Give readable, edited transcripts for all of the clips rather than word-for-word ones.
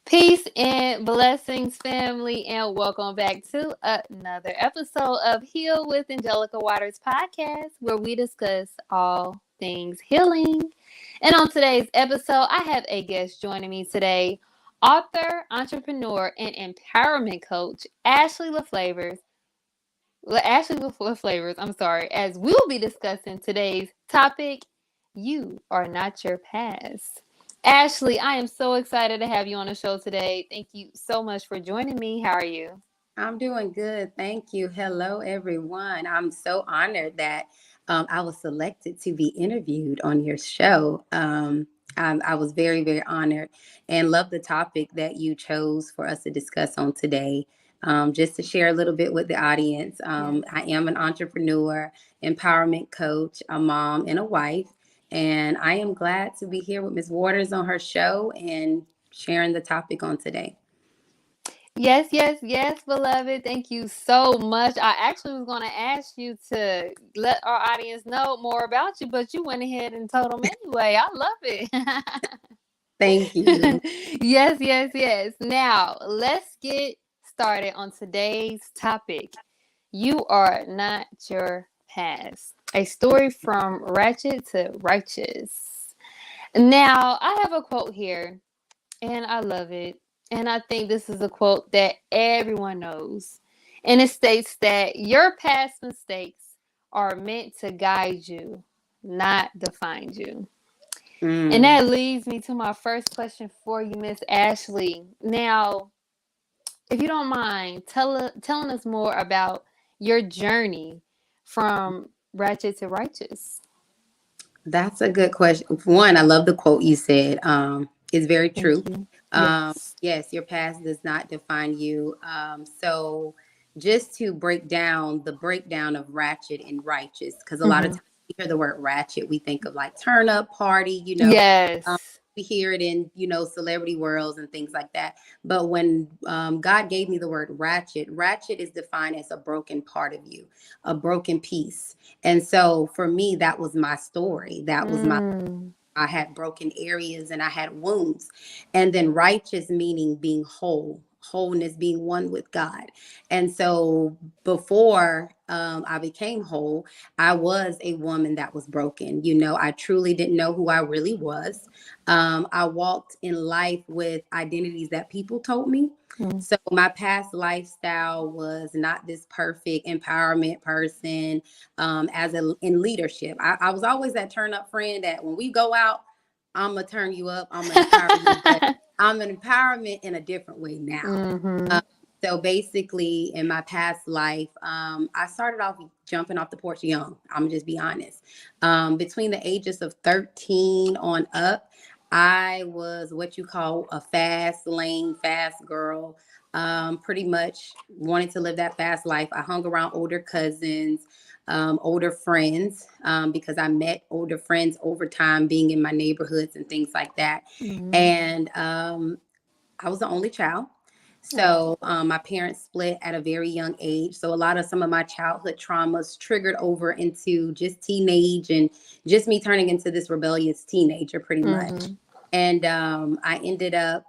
Peace and blessings, family, and welcome back to another episode of Heal with Angelica Waters podcast, where we discuss all things healing. And on today's episode, I have a guest joining me today, author, entrepreneur, and empowerment coach, Ashlee Lafavor. I'm sorry, as we'll be discussing today's topic, you are not your past. Ashlee, I am so excited to have you on the show today. Thank you so much for joining me. How are you? I'm doing good. Thank you. Hello, everyone. I'm so honored that I was selected to be interviewed on your show. I was very, very honored and love the topic that you chose for us to discuss on today. Just to share a little bit with the audience, Yes. I am an entrepreneur, empowerment coach, a mom, and a wife. And I am glad to be here with Ms. Waters on her show and sharing the topic on today. Yes, beloved. Thank you so much. I actually was going to ask you to let our audience know more about you, but you went ahead and told them anyway. I love it. Thank you. Yes. Now, let's get started on today's topic. You are not your past. A story from Ratchet to Righteous. Now, I have a quote here, and I love it. And I think this is a quote that everyone knows. And it states that your past mistakes are meant to guide you, not define you. And Mm. that leads me to my first question for you, Miss Ashlee. Now, if you don't mind, telling us more about your journey from Ratchet to Righteous. That's a good question. One, I love the quote you said. It's very Thank true. you. Yes. Yes, your past does not define you. So just to break down the breakdown of ratchet and righteous, because a lot of Hmm. times we hear the word ratchet, we think of like turn up party, um, Yes. we hear it in, celebrity worlds and things like that. But when God gave me the word ratchet, ratchet is defined as a broken part of you, a broken piece. And so for me, that was my story. That was my Mm. I had broken areas and I had wounds. And then righteous meaning being whole, wholeness being one with God. And so before I became whole, I was a woman that was broken. I truly didn't know who I really was. I walked in life with identities that people told me. Mm. So my past lifestyle was not this perfect empowerment person in leadership. I was always that turn up friend that when we go out, I'm gonna turn you up, I'm gonna empower you, but I'm an empowerment in a different way now. Hmm. Um, so basically, in my past life, I started off jumping off the porch young. I'm gonna just be honest. Between the ages of 13 on up, I was what you call a fast lane, fast girl. Pretty much wanted to live that fast life. I hung around older cousins, older friends, because I met older friends over time being in my neighborhoods and things like that. Hmm. And I was the only child. Oh. So my parents split at a very young age. So a lot of some of my childhood traumas triggered over into just teenage and just me turning into this rebellious teenager pretty much. Hmm. And I ended up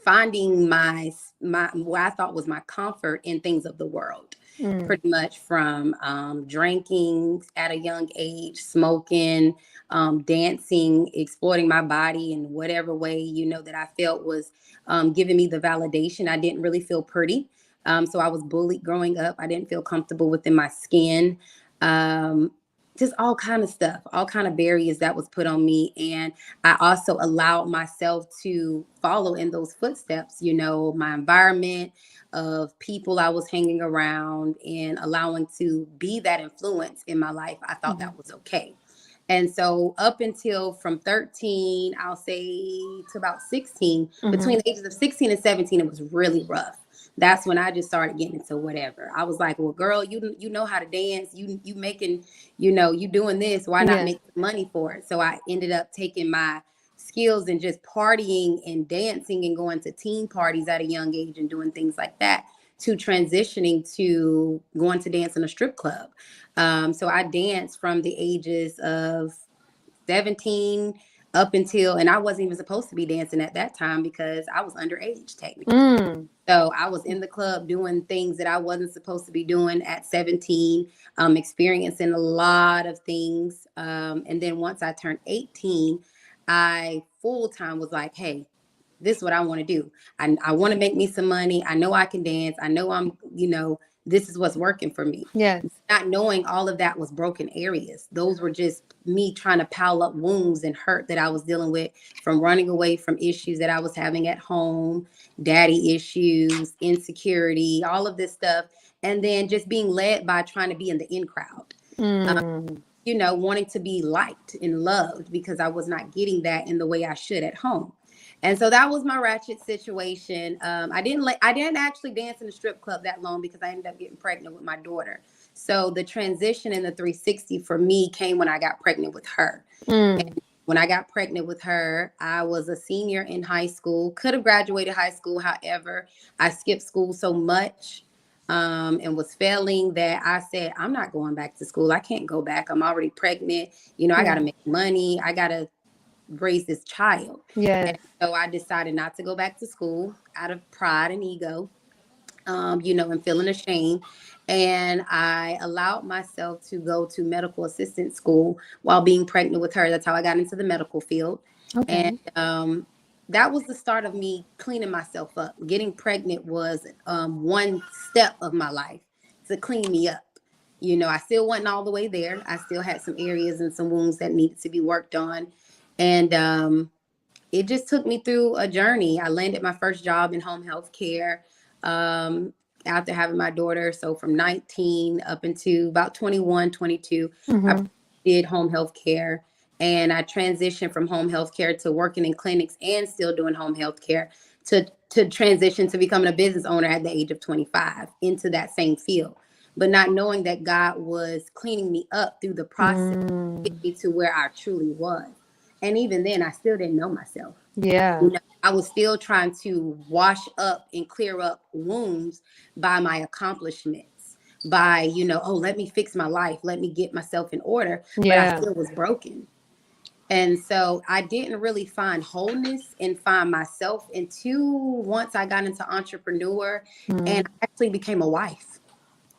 finding my what I thought was my comfort in things of the world, Mm. pretty much from drinking at a young age, smoking, dancing, exploiting my body in whatever way that I felt was giving me the validation. I didn't really feel pretty, so I was bullied growing up. I didn't feel comfortable within my skin. Um, just all kind of stuff, all kind of barriers that was put on me, and I also allowed myself to follow in those footsteps, my environment of people I was hanging around and allowing to be that influence in my life. I thought Hmm. that was okay. And so up until from 13, I'll say to about 16, Hmm. between the ages of 16 and 17, it was really rough. That's when I just started getting into whatever. I was like, well, girl, you know how to dance. You making, you doing this. Why not Yeah. make money for it? So I ended up taking my skills and just partying and dancing and going to teen parties at a young age and doing things like that, to transitioning to going to dance in a strip club. So I danced from the ages of 17 up until, and I wasn't even supposed to be dancing at that time because I was underage technically. So I was in the club doing things that I wasn't supposed to be doing at 17, experiencing a lot of things. And then once I turned 18, I full time was like, hey, this is what I want to do. I want to make me some money. I know I can dance. I know this is what's working for me. Yes. Not knowing all of that was broken areas. Those were just me trying to pile up wounds and hurt that I was dealing with from running away from issues that I was having at home, daddy issues, insecurity, all of this stuff. And then just being led by trying to be in the in crowd. Wanting to be liked and loved because I was not getting that in the way I should at home. And so that was my Ratchet situation. I didn't actually dance in the strip club that long because I ended up getting pregnant with my daughter. So the transition in the 360 for me came when I got pregnant with her. And when I got pregnant with her, I was a senior in high school, could have graduated high school. However, I skipped school so much and was failing that I said, I'm not going back to school. I can't go back. I'm already pregnant. I got to make money. I got to raise this child. Yeah. So I decided not to go back to school out of pride and ego, and feeling ashamed. And I allowed myself to go to medical assistant school while being pregnant with her. That's how I got into the medical field. Okay. And that was the start of me cleaning myself up. Getting pregnant was one step of my life to clean me up. I still wasn't all the way there. I still had some areas and some wounds that needed to be worked on. And it just took me through a journey. I landed my first job in home health care after having my daughter. So from 19 up into about 21, 22, I did home health care. And I transitioned from home health care to working in clinics and still doing home health care to transition to becoming a business owner at the age of 25 into that same field. But not knowing that God was cleaning me up through the process to get me to where I truly was. And even then, I still didn't know myself. Yeah. I was still trying to wash up and clear up wounds by my accomplishments, by, let me fix my life. Let me get myself in order. Yeah. But I still was broken. And so I didn't really find wholeness and find myself until once I got into entrepreneur and I actually became a wife.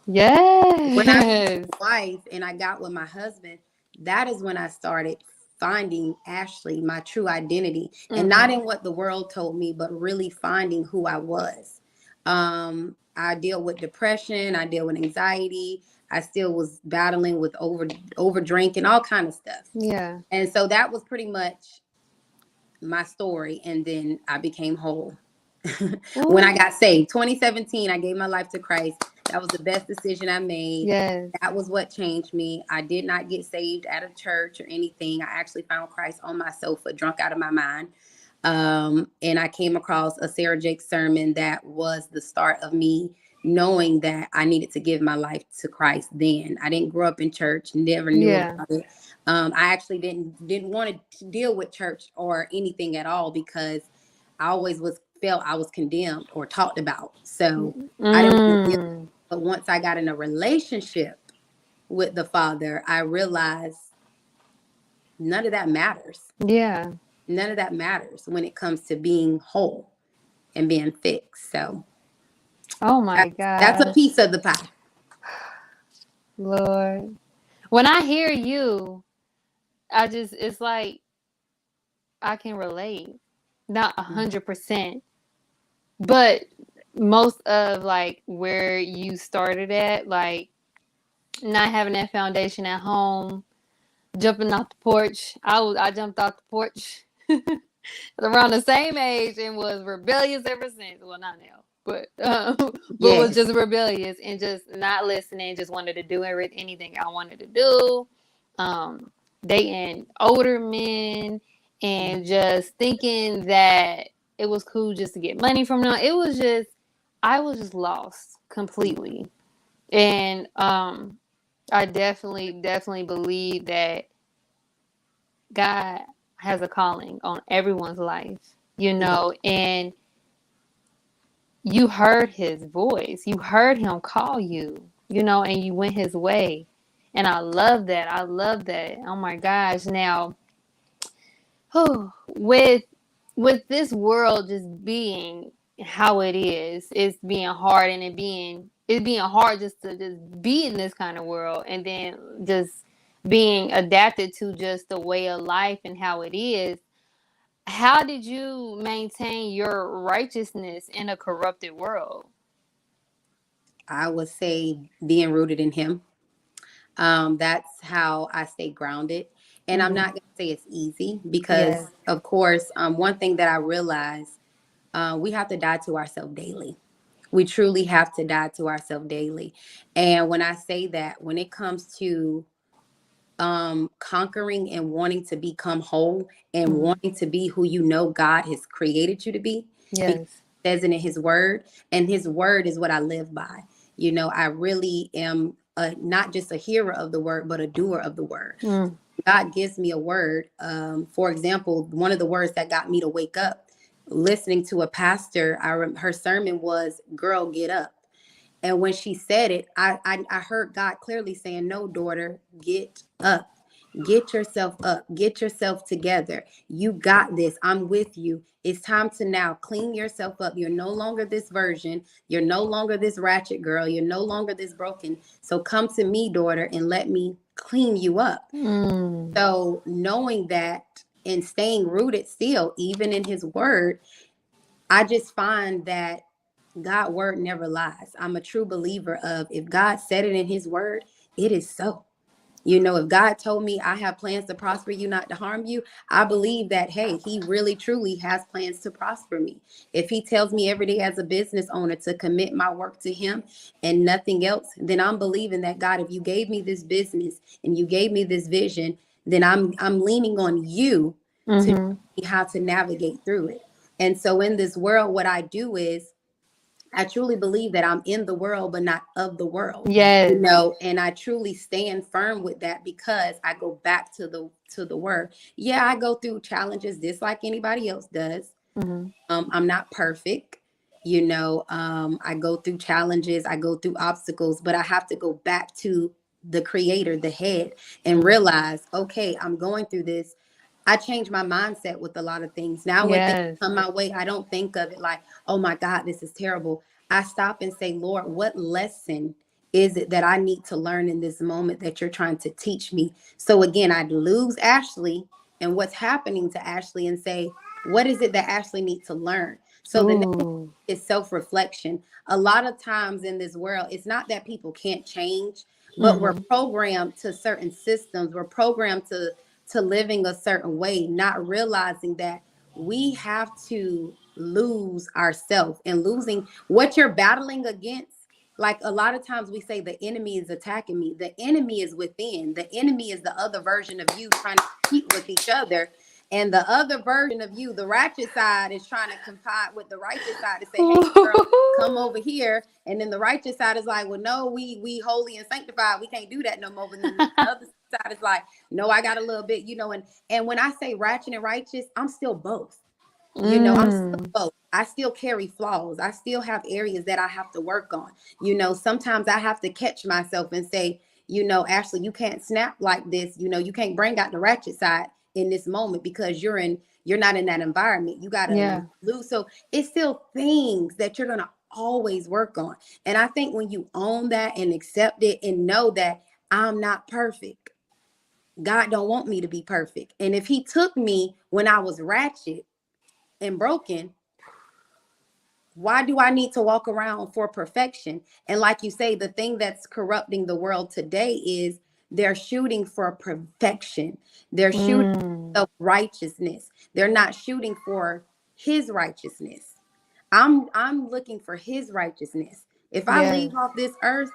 Yes. When I became a wife and I got with my husband, that is when I started finding Ashlee, my true identity, and not in what the world told me, but really finding who I was. I deal with depression. I deal with anxiety. I still was battling with over drinking, all kind of stuff. Yeah. And so that was pretty much my story. And then I became whole. When I got saved, 2017, I gave my life to Christ. That was the best decision I made. Yes. That was what changed me. I did not get saved at a church or anything. I actually found Christ on my sofa, drunk out of my mind. And I came across a Sarah Jakes sermon that was the start of me knowing that I needed to give my life to Christ then. I didn't grow up in church, never knew about it. I actually didn't want to deal with church or anything at all because I always felt I was condemned or talked about. So I didn't want to deal. But once I got in a relationship with the Father, I realized none of that matters. Yeah. None of that matters when it comes to being whole and being fixed. So, oh my God, that's a piece of the pie. Lord, when I hear you, it's like I can relate, not 100%, but most of like where you started at, like not having that foundation at home, jumping off the porch. I jumped off the porch around the same age and was rebellious ever since. Well, not now, but was just rebellious and just not listening. Just wanted to do anything I wanted to do. Dating older men and just thinking that it was cool just to get money from them. I was just lost completely. And I definitely believe that God has a calling on everyone's life, and you heard his voice. You heard him call you, and you went his way. And I love that. Oh my gosh. Now, with this world just being how it is, it's being hard, and it's being hard just to just be in this kind of world, and then just being adapted to just the way of life and how it is. How did you maintain your righteousness in a corrupted world? I would say being rooted in him. That's how I stay grounded. And I'm Mm-hmm. not going to say it's easy Yeah. because, of course, one thing that I realize, we have to die to ourselves daily. We truly have to die to ourselves daily. And when I say that, when it comes to conquering and wanting to become whole and Mm-hmm. wanting to be who you know God has created you to be, because Yes. it says it in his word, and his word is what I live by. You know, I really am not just a hearer of the word, but a doer of the word. Mm. God gives me a word. For example, one of the words that got me to wake up, listening to a pastor, her sermon was, "Girl, get up." And when she said it, I heard God clearly saying, "No, daughter, get up. Get yourself up. Get yourself together. You got this. I'm with you. It's time to now clean yourself up. You're no longer this version. You're no longer this ratchet girl. You're no longer this broken. So come to me, daughter, and let me clean you up." Mm. So knowing that and staying rooted still, even in his word, I just find that God word never lies. I'm a true believer of, if God said it in his word, it is so. You know, if God told me I have plans to prosper you, not to harm you, I believe that, hey, he really truly has plans to prosper me. If he tells me every day as a business owner to commit my work to him and nothing else, then I'm believing that, God, if you gave me this business and you gave me this vision, then I'm leaning on you to Mm-hmm. see how to navigate through it. And so in this world, what I do is, I truly believe that I'm in the world, but not of the world. You Yes. know, and I truly stand firm with that because I go back to the word. Yeah, I go through challenges just like anybody else does. Mm-hmm. I'm not perfect. You know, I go through challenges, I go through obstacles, but I have to go back to the creator, the head, and realize, okay, I'm going through this. I change my mindset with a lot of things. Now, when things Yes. come my way, I don't think of it like, oh my God, this is terrible. I stop and say, Lord, what lesson is it that I need to learn in this moment that you're trying to teach me? So again, I lose Ashlee and what's happening to Ashlee and say, what is it that Ashlee needs to learn? So the next Ooh. is self-reflection. A lot of times in this world, it's not that people can't change, but we're Mm-hmm. programmed to certain systems. We're programmed to living a certain way, not realizing that we have to lose ourselves, and losing what you're battling against. Like, a lot of times we say the enemy is attacking me. The enemy is within. The enemy is the other version of you trying to compete with each other. And the other version of you, the ratchet side, is trying to compete with the righteous side to say, hey, girl, come over here. And then the righteous side is like, well, no, we holy and sanctified. We can't do that no more. And then the other side is like, no, I got a little bit, you know. And when I say ratchet and righteous, I'm still both. You know, I'm still Mm. both. I still carry flaws. I still have areas that I have to work on. You know, sometimes I have to catch myself and say, you know, Ashlee, you can't snap like this. You know, you can't bring out the ratchet side in this moment because you're not in that environment. You gotta Yeah. lose. So it's still things that you're gonna always work on. And I think when you own that and accept it and know that I'm not perfect, God don't want me to be perfect. And if he took me when I was ratchet and broken, why do I need to walk around for perfection? And like you say, the thing that's corrupting the world today is they're shooting for perfection. They're shooting Mm. for righteousness. They're not shooting for his righteousness. I'm looking for his righteousness. If I Yes. leave off this earth,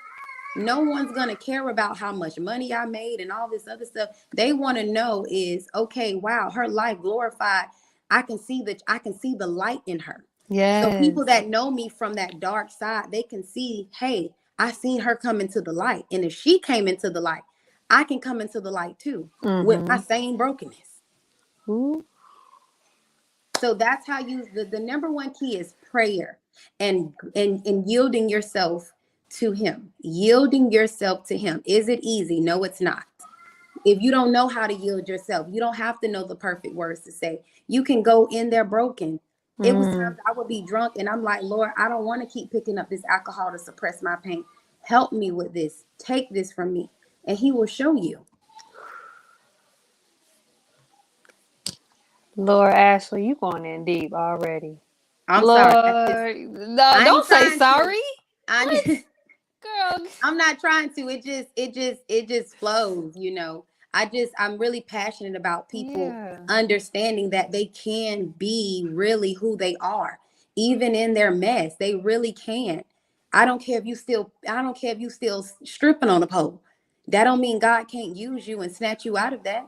no one's going to care about how much money I made and all this other stuff. They want to know is, okay, wow, her life glorified. I can see the light in her. So Yes. people that know me from that dark side, they can see, hey, I seen her come into the light. And if she came into the light, I can come into the light too with my Mm-hmm. same brokenness. Ooh. So that's how you the number one key is prayer and yielding yourself to him. Yielding yourself to him. Is it easy? No, it's not. If you don't know how to yield yourself, you don't have to know the perfect words to say. You can go in there broken. It was times I would be drunk and I'm like, Lord, I don't want to keep picking up this alcohol to suppress my pain. Help me with this. Take this from me. And he will show you. Lord, Ashlee, you going in deep already. I'm sorry. Lord, no, I ain't don't say trying to. sorry. What? Girl. I'm not trying to. It just flows, I'm really passionate about people Yeah. understanding that they can be really who they are, even in their mess. They really can. I don't care if you still stripping on a pole. That don't mean God can't use you and snatch you out of that.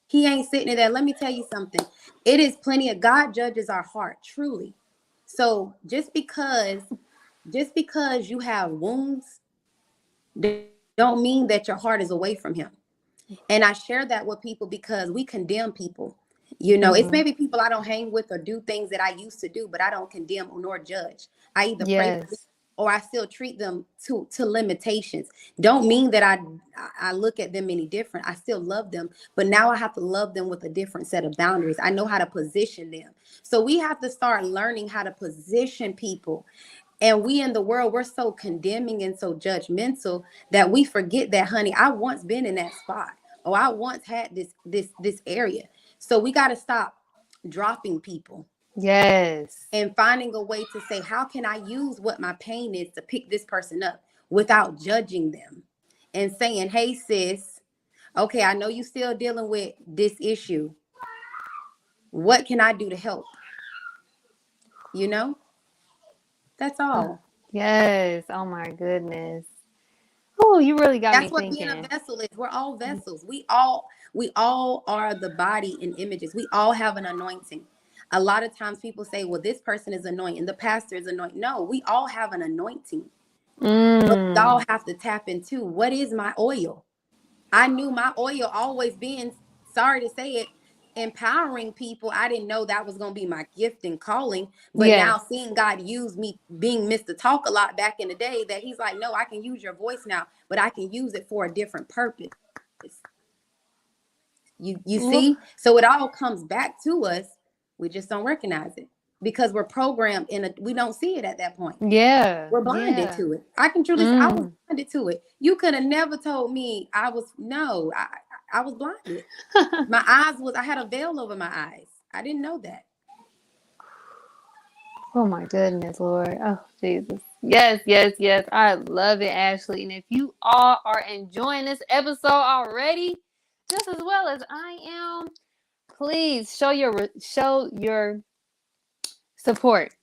He ain't sitting there. Let me tell you something. It is plenty of God judges our heart, truly. So just because you have wounds don't mean that your heart is away from him. And I share that with people because we condemn people. It's maybe people I don't hang with or do things that I used to do, but I don't condemn nor judge. I either pray for them Yes. or I still treat them to limitations. Don't mean that I look at them any different. I still love them, but now I have to love them with a different set of boundaries. I know how to position them. So we have to start learning how to position people. And we in the world, we're so condemning and so judgmental that we forget that, honey, I once been in that spot. Oh, I once had this area. So we got to stop dropping people Yes. and finding a way to say, how can I use what my pain is to pick this person up without judging them and saying, hey, sis, okay, I know you still dealing with this issue. What can I do to help? You know, that's all. Yes. Oh my goodness. Oh, you really got me That's what being a thinking. vessel is. We're all vessels. We all are the body and images. We all have an anointing. A lot of times people say, well, this person is anointed, the pastor is anointed. No, we all have an anointing. But we all Mm. have to tap into what is my oil. I knew my oil always being, sorry to say it, empowering people. I didn't know that was going to be my gift and calling. But Yes. now seeing God use me being Mr. Talk a lot back in the day, that he's like, no, I can use your voice now, but I can use it for a different purpose. You Well, see? So it all comes back to us. We just don't recognize it because we're programmed we don't see it at that point. yeah. We're blinded Yeah. to it. I can truly say I was Mm. blinded to it. You could have never told me I was blinded. I had a veil over my eyes. I didn't know that. Oh my goodness, Lord. Oh, Jesus. Yes, yes, yes. I love it, Ashlee. And if you all are enjoying this episode already, just as well as I am, please show your support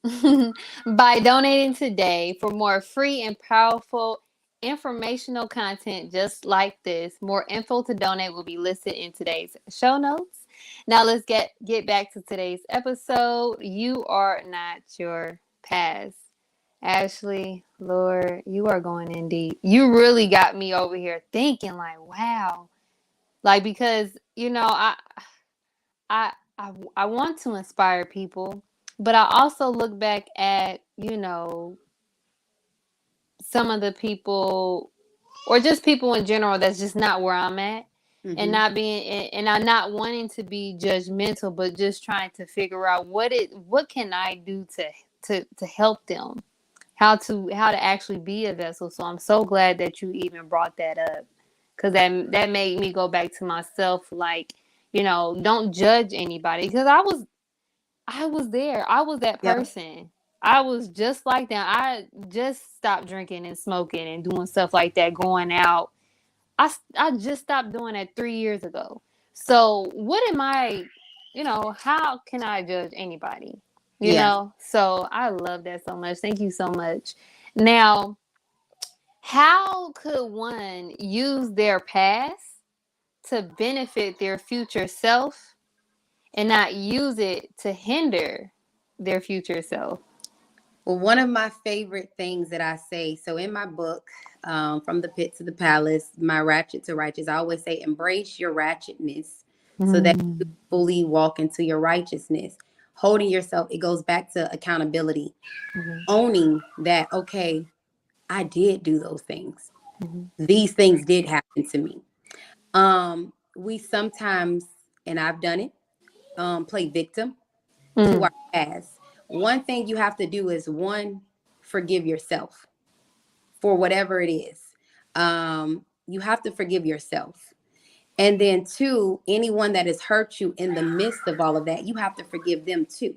by donating today for more free and powerful informational content just like this. More info to donate will be listed in today's show notes. Now let's get back to today's episode. You are not your past. Ashlee, Lord, you are going in deep. You really got me over here thinking like, wow. Like because, I want to inspire people, but I also look back at, some of the people or just people in general that's just not where I'm at and Mm-hmm. not being and I'm not wanting to be judgmental, but just trying to figure out what can I do to help them, how to actually be a vessel. So I'm so glad that you even brought that up because that made me go back to myself like, don't judge anybody because I was there. I was that Yeah. person. I was just like that. I just stopped drinking and smoking and doing stuff like that, going out. I just stopped doing that 3 years ago. So what am I, how can I judge anybody? Yeah. So I love that so much. Thank you so much. Now, how could one use their past to benefit their future self and not use it to hinder their future self? Well, one of my favorite things that I say, so in my book, From the Pit to the Palace, my Ratchet to Righteous, I always say, embrace your ratchetness so that you Mm, fully walk into your righteousness. Holding yourself, it goes back to accountability, mhm, owning that, okay, I did do those things. mhm. These things did happen to me. We sometimes, and I've done it, play victim to Mm. our past. One thing you have to do is, one, forgive yourself for whatever it is. You have to forgive yourself. And then two, anyone that has hurt you in the midst of all of that, you have to forgive them too.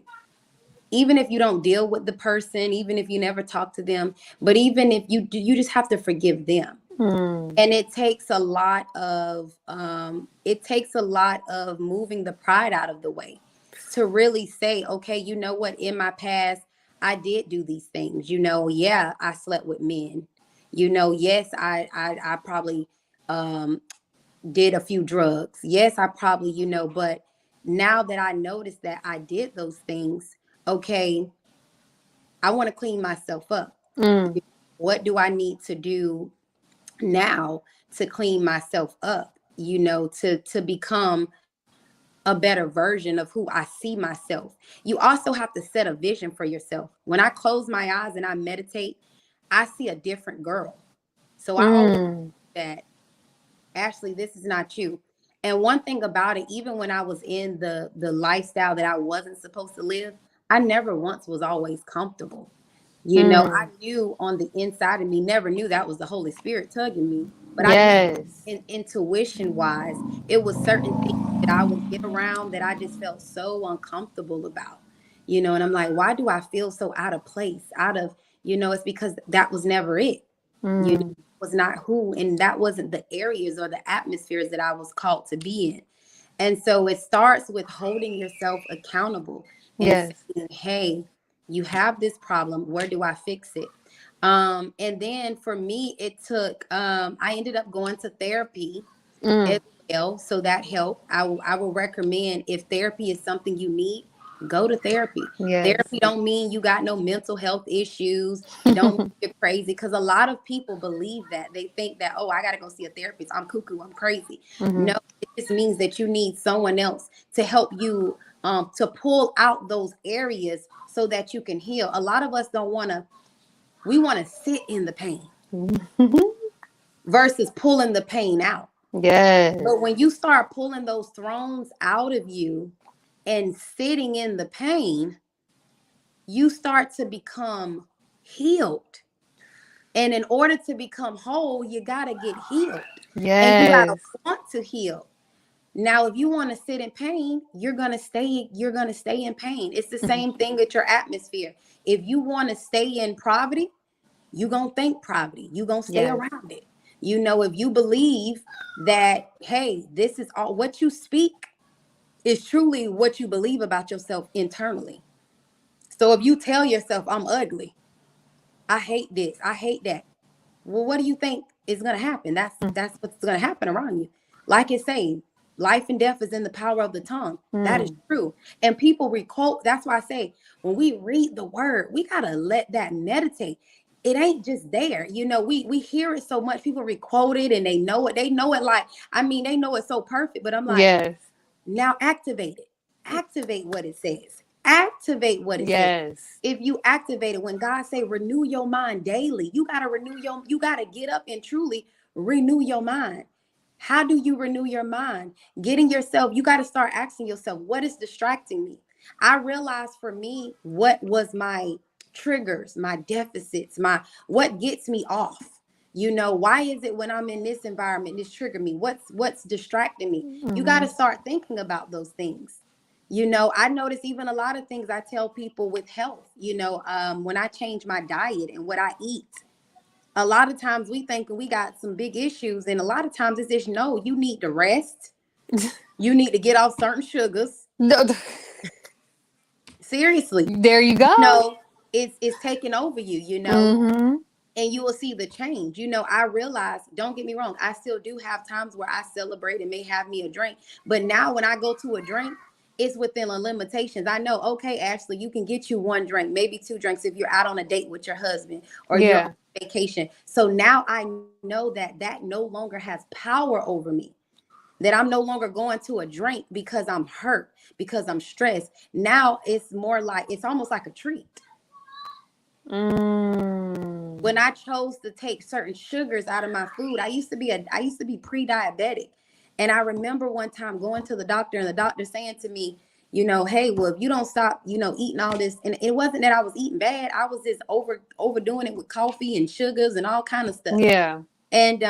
Even if you don't deal with the person, even if you never talk to them, but even if you do, you just have to forgive them. Mm. And it takes a lot of moving the pride out of the way to really say, okay, you know what, in my past I did do these things. Yeah, I slept with men. Yes, I probably um did a few drugs. Yes, I probably, but now that I noticed that I did those things, okay, I want to clean myself up. Mm. What do I need to do now to clean myself up, to become a better version of who I see myself? You also have to set a vision for yourself. When I close my eyes and I meditate, I see a different girl. So I always Mm. that, Ashlee, this is not you. And one thing about it, even when I was in the lifestyle that I wasn't supposed to live, I never once was always comfortable. I Mm. knew on the inside of me, never knew that was the Holy Spirit tugging me, but I knew Yes. intuition wise, it was certain things that I would get around that I just felt so uncomfortable about. And I'm like, why do I feel so out of place? It's because that was never it. Mm. Was not who, and that wasn't the areas or the atmospheres that I was called to be in. And so it starts with holding yourself accountable and Yes. saying, hey, you have this problem. Where do I fix it? And then for me, it took, I ended up going to therapy Mm. as well. So that helped. I will recommend, if therapy is something you need, go to therapy. Yes. Therapy don't mean you got no mental health issues. It don't mean you're crazy, because a lot of people believe that. They think that, oh, I got to go see a therapist, I'm cuckoo, I'm crazy. Mm-hmm. No, it just means that you need someone else to help you, to pull out those areas so that you can heal. A lot of us don't want to, we want to sit in the pain versus pulling the pain out. Yes. But when you start pulling those thrones out of you and sitting in the pain, you start to become healed. And in order to become whole, you got to get healed. And you got to Yes. want to heal. Now, if you want to sit in pain, you're going to stay in pain. It's the same thing with your atmosphere. If you want to stay in poverty, you're going to think poverty. You're going to stay Yes. around it. If you believe that, hey, this is all what you speak is truly what you believe about yourself internally. So if you tell yourself, I'm ugly, I hate this, I hate that, well, what do you think is going to happen? That's what's going to happen around you. Like it say, life and death is in the power of the tongue. That is Mm. true. And people requote. That's why I say, when we read the word, we got to let that meditate. It ain't just there. We hear it so much. People requote it and they know it. They know it like, I mean, they know it so perfect. But I'm like, Yes. now activate it. Activate what it says. Activate what it says. Yes. If you activate it, when God say renew your mind daily, you gotta get up and truly renew your mind. How do you renew your mind? Getting yourself, you got to start asking yourself, what is distracting me? I realized for me, what was my triggers, my deficits, what gets me off. Why is it when I'm in this environment, this trigger me? What's distracting me? You got Mm-hmm. to start thinking about those things. I notice even a lot of things I tell people with health, when I change my diet and what I eat, a lot of times we think we got some big issues. And a lot of times it's just, no, you need to rest. You need to get off certain sugars. No, Seriously, there you you go. know, it's taking over you, Mm-hmm. and you will see the change. I realize, don't get me wrong, I still do have times where I celebrate and may have me a drink. But now when I go to a drink, it's within the limitations. I know, okay, Ashlee, you can get you one drink, maybe two drinks if you're out on a date with your husband or you're on Yeah. vacation. So now I know that no longer has power over me. That I'm no longer going to a drink because I'm hurt, because I'm stressed. Now it's more like, it's almost like a treat. Mm. When I chose to take certain sugars out of my food, I used to be pre-diabetic. And I remember one time going to the doctor and the doctor saying to me, hey, well, if you don't stop, eating all this, and it wasn't that I was eating bad. I was just overdoing it with coffee and sugars and all kind of stuff. Yeah. And,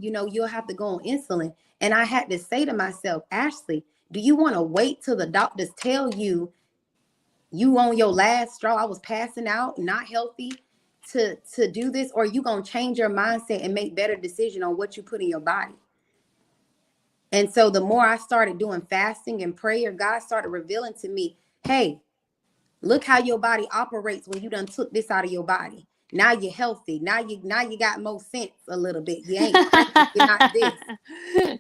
you'll have to go on insulin. And I had to say to myself, Ashlee, do you want to wait till the doctors tell you on your last straw, I was passing out, not healthy, to do this? Or you going to change your mindset and make better decision on what you put in your body? And so the more I started doing fasting and prayer, God started revealing to me, hey, look how your body operates when you done took this out of your body. Now you're healthy. Now you got more sense a little bit. You ain't crazy. You're not this.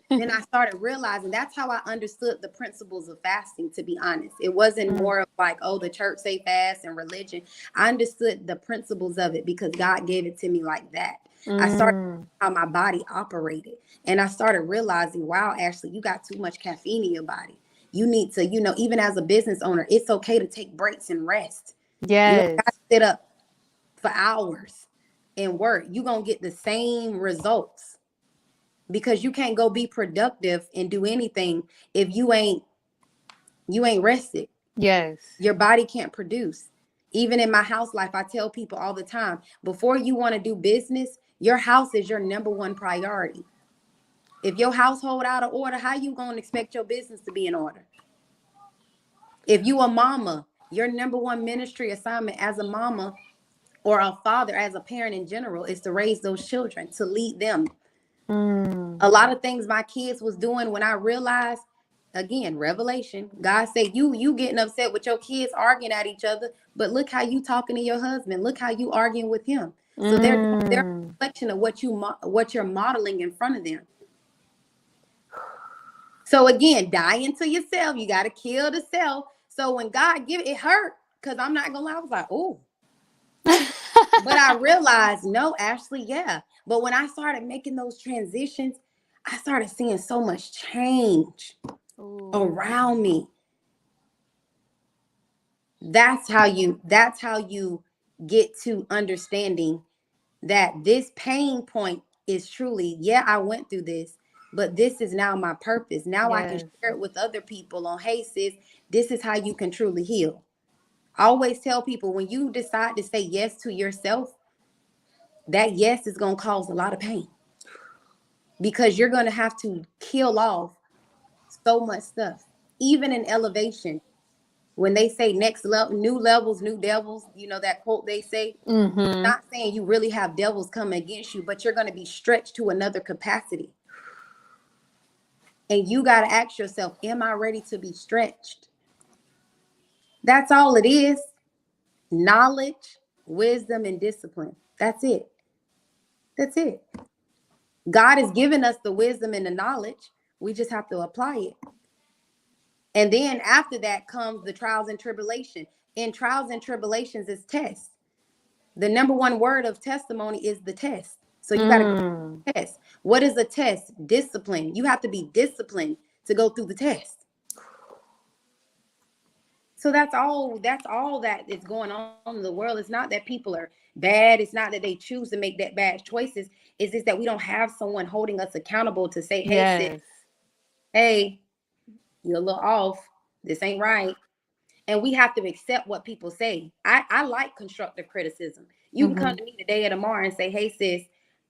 Then I started realizing that's how I understood the principles of fasting, to be honest. It wasn't more of like, oh, the church say fast and religion. I understood the principles of it because God gave it to me like that. I started how my body operated. And I started realizing, wow, Ashlee, you got too much caffeine in your body. You need to, even as a business owner, it's okay to take breaks and rest. Yes. You don't got to sit up for hours and work. You're going to get the same results because you can't go be productive and do anything if you ain't rested. Yes. Your body can't produce. Even in my house life, I tell people all the time, before you want to do business, your house is your number one priority. If your household out of order, how you going to expect your business to be in order? If you a mama, your number one ministry assignment as a mama or a father, as a parent in general, is to raise those children, to lead them. A lot of things my kids was doing when I realized, again, revelation, God said, you getting upset with your kids arguing at each other, but look how you talking to your husband. Look how you arguing with him. So they're a reflection of what you're modeling in front of them. So again, die into yourself. You got to kill the self. So when God give it hurt, because I'm not gonna lie, I was like, oh. But I realized, no, Ashlee, yeah. But when I started making those transitions, I started seeing so much change around me. That's how you get to understanding that this pain point is truly, yeah, I went through this, but this is now my purpose. Now I can share it with other people on, hey, sis, this is how you can truly heal. I always tell people, when you decide to say yes to yourself, that yes is going to cause a lot of pain because you're going to have to kill off so much stuff. Even in elevation, when they say next level, new levels, new devils, that quote they say, not saying you really have devils coming against you, but you're going to be stretched to another capacity. And you got to ask yourself, am I ready to be stretched? That's all it is. Knowledge, wisdom, and discipline. That's it. That's it. God has given us the wisdom and the knowledge. We just have to apply it. And then after that comes the trials and tribulation. In trials and tribulations is tests. The number one word of testimony is the test. So you got to go through the test. What is a test? Discipline. You have to be disciplined to go through the test. So that's all that is going on in the world. It's not that people are bad. It's not that they choose to make that bad choices. It's just that we don't have someone holding us accountable to say, hey, sis, hey, you're a little off. This ain't right. And we have to accept what people say. I like constructive criticism. You can come to me today or tomorrow and say, hey, sis,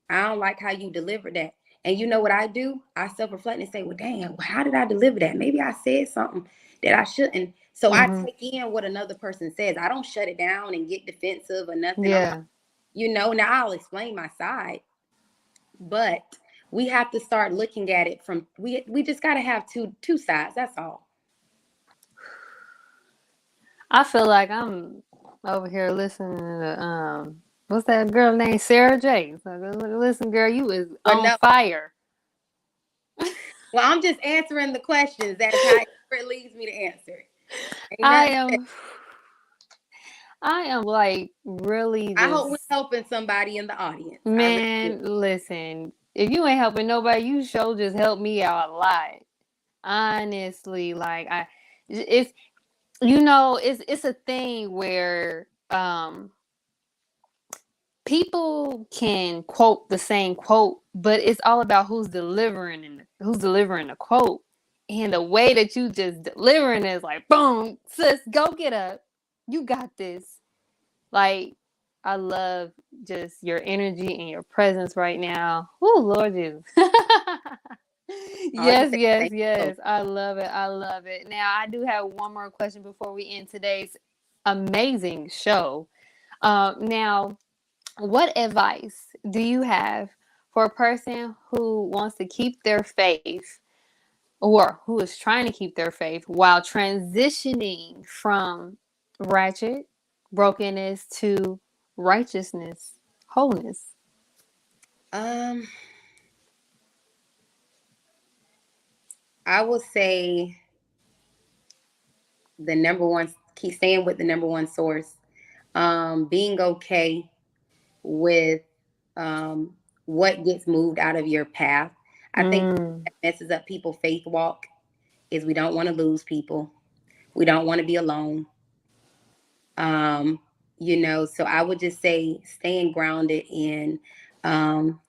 I don't like how you delivered that. And you know what I do? I self-reflect and say, well, damn, how did I deliver that? Maybe I said something that I shouldn't. So I take in what another person says. I don't shut it down and get defensive or nothing. Yeah. Now I'll explain my side. But we have to start looking at it from, we just got to have two sides. That's all. I feel like I'm over here listening to what's that girl named Sarah J. So listen, girl, you is on fire. Well, I'm just answering the questions. That's how it leads me to answer it. I am like really. I hope we're helping somebody in the audience. Man, listen, if you ain't helping nobody, you sure just help me out a lot. Honestly, like it's a thing where people can quote the same quote, but it's all about who's delivering who's delivering the quote. And the way that you just delivering is like, boom, sis, go get up. You got this. Like, I love just your energy and your presence right now. Oh, Lord Jesus. I want to Yes, say yes, thank you. yes. I love it. I love it. Now, I do have one more question before we end today's amazing show. Now, what advice do you have for a person who wants to keep their faith or who is trying to keep their faith while transitioning from ratchet, brokenness to righteousness, wholeness? Um, I will say the number one, keep staying with the number one source. Being okay with what gets moved out of your path. I think Mm, that messes up people's faith walk is we don't want to lose people. We don't want to be alone. Um, so I would just say um,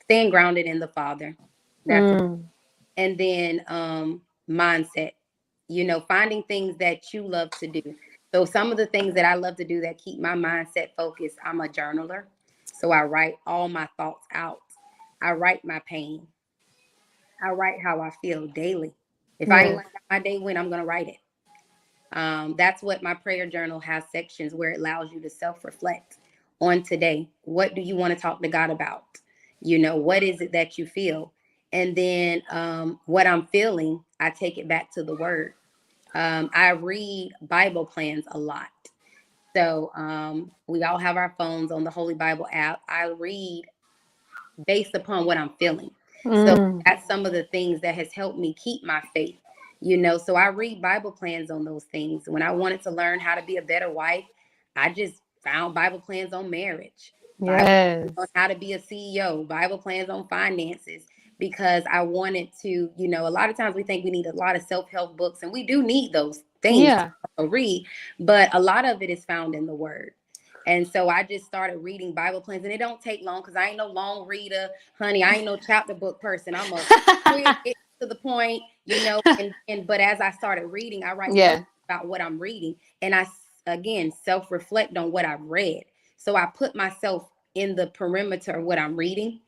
staying grounded in the Father. That's mm, and then mindset. Finding things that you love to do. So some of the things that I love to do that keep my mindset focused, I'm a journaler. So I write all my thoughts out. I write my pain. I write how I feel daily. If I ain't yes. like how my day went, I'm gonna write it. That's what my prayer journal has sections where it allows you to self-reflect on today. What do you want to talk to God about? What is it that you feel? And then what I'm feeling, I take it back to the word. I read Bible plans a lot. So we all have our phones on the Holy Bible app. I read based upon what I'm feeling. So Mm, that's some of the things that has helped me keep my faith. So I read Bible plans on those things. When I wanted to learn how to be a better wife, I just found Bible plans on marriage, Bible yes. on how to be a CEO, Bible plans on finances, because I wanted to, a lot of times we think we need a lot of self-help books, and we do need those things Yeah. to read, but a lot of it is found in the word. And so I just started reading Bible plans, and it don't take long because I ain't no long reader, honey. I ain't no chapter book person. I'm a quick, get to the point, and but as I started reading, I write notes Yeah. about what I'm reading, and I again self-reflect on what I've read. So I put myself in the perimeter of what I'm reading.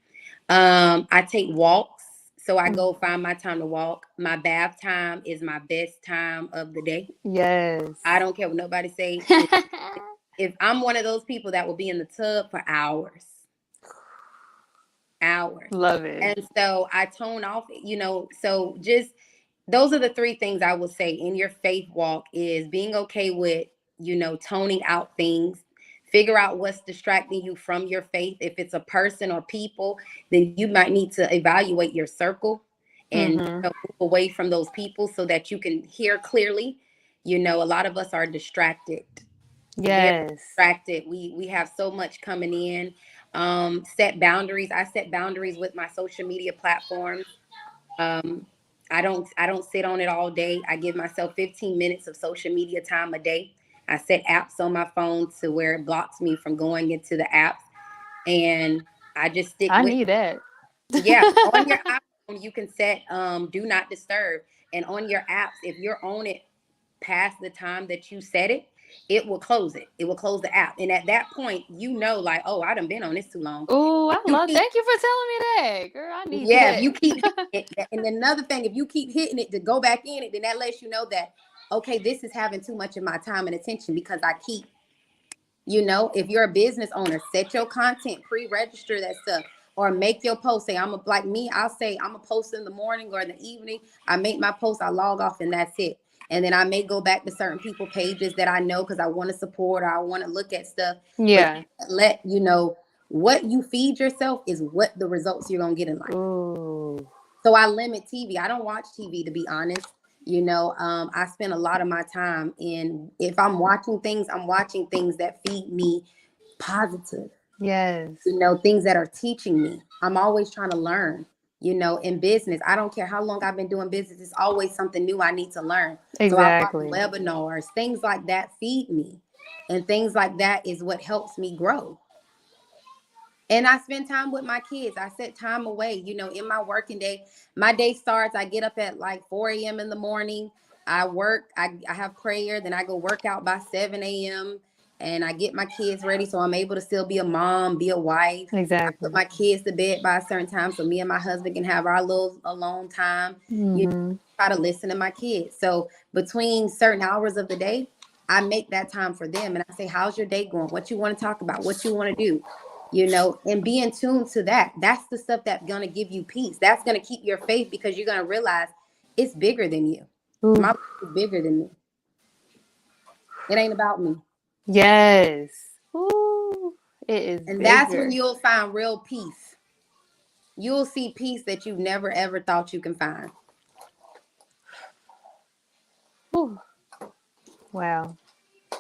I take walks. So I Mm, go find my time to walk. My bath time is my best time of the day. I yes. don't care what nobody say. If I'm one of those people that will be in the tub for hours, hours. Love it. And so I tone off, so just those are the three things I would say in your faith walk is being okay with, toning out things. Figure out what's distracting you from your faith. If it's a person or people, then you might need to evaluate your circle and Mm-hmm. move away from those people so that you can hear clearly. A lot of us are distracted, very Yes. distracted. We have so much coming in. Set boundaries. I set boundaries with my social media platforms. um, I don't sit on it all day. I give myself 15 minutes of social media time a day. I set apps on my phone to where it blocks me from going into the apps, and I just stick I with need that. yeah. On your iPhone, you can set do not disturb, and on your apps, if you're on it past the time that you set it, it will close it. It will close the app, and at that point, like, oh, I done been on this too long. Oh, I You love. keep Thank you for telling me that, girl. I need Yeah, if that. you keep hitting it, and another thing, if you keep hitting it to go back in it, then that lets you know that okay, this is having too much of my time and attention because I keep, if you're a business owner, set your content, pre-register that stuff, or make your post. Say like me, I'll say I'm a post in the morning or in the evening. I make my post, I log off, and that's it. And then I may go back to certain people pages that I know because I want to support or I want to look at stuff. But Yeah. let you know what you feed yourself is what the results you're gonna get in life. Ooh. So I limit TV. I don't watch TV, to be honest. I spend a lot of my time in, if I'm watching things that feed me positive, Yes. things that are teaching me. I'm always trying to learn, in business. I don't care how long I've been doing business. It's always something new I need to learn. So I watch Exactly. webinars, things like that feed me. And things like that is what helps me grow. And I spend time with my kids. I set time away, in my working day. My day starts, I get up at like 4 a.m. in the morning. I work, I have prayer, then I go work out by 7 a.m. and I get my kids ready so I'm able to still be a mom, be a wife. I put Exactly. my kids to bed by a certain time so me and my husband can have our little alone time. Mm-hmm. Try to listen to my kids. So between certain hours of the day, I make that time for them and I say, how's your day going? What you want to talk about? What you want to do? And be in tune to that. That's the stuff that's going to give you peace. That's going to keep your faith because you're going to realize it's bigger than you. Ooh. My is bigger than me. It ain't about me. Yes. Ooh, it is And that's when bigger. you'll find real peace. You'll see peace that you've never ever thought you can find. Ooh. Wow.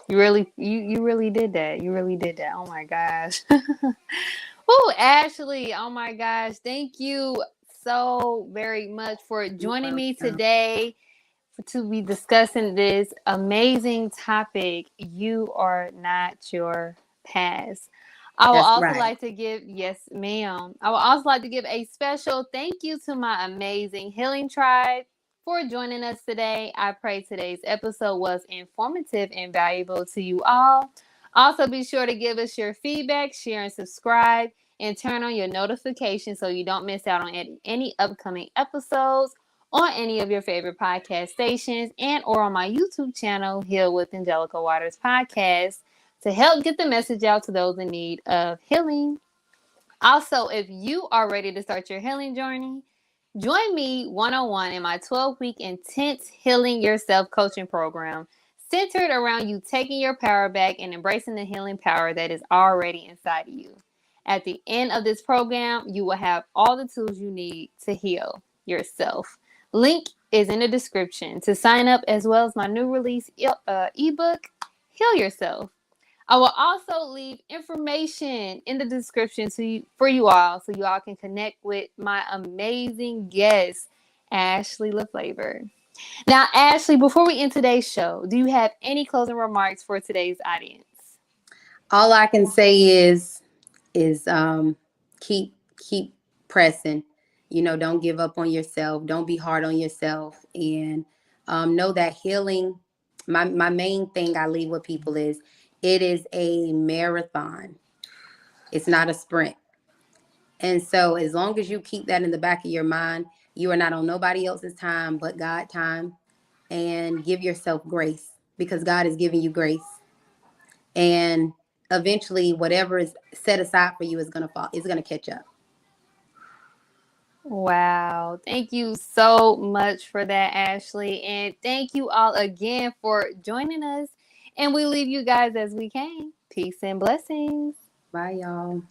You really did that. You really did that. Oh my gosh. Oh, Ashlee. Oh my gosh. Thank you so very much for You're joining me welcome. today to be discussing this amazing topic. You are not your past. I would That's also right. like to give, yes, ma'am. I would also like to give a special thank you to my amazing healing tribe for joining us today. I pray today's episode was informative and valuable to you all. Also, be sure to give us your feedback, share, and subscribe, and turn on your notifications so you don't miss out on any upcoming episodes on any of your favorite podcast stations and or on my YouTube channel, Heal with Angelica Waters Podcast, to help get the message out to those in need of healing. Also, if you are ready to start your healing journey, join me one-on-one in my 12-week intense Healing Yourself coaching program centered around you taking your power back and embracing the healing power that is already inside of you. At the end of this program, you will have all the tools you need to heal yourself. Link is in the description to sign up, as well as my new release ebook, Heal Yourself. I will also leave information in the description for you all so you all can connect with my amazing guest, Ashlee Lafavor. Now, Ashlee, before we end today's show, do you have any closing remarks for today's audience? All I can say is keep pressing. Don't give up on yourself. Don't be hard on yourself, and know that healing. My main thing I leave with people is it is a marathon. It's not a sprint. And so as long as you keep that in the back of your mind, you are not on nobody else's time but God time, and give yourself grace because God is giving you grace. And eventually whatever is set aside for you is going to fall. It's going to catch up. Wow. Thank you so much for that, Ashlee. And thank you all again for joining us. And we leave you guys as we came. Peace and blessings. Bye, y'all.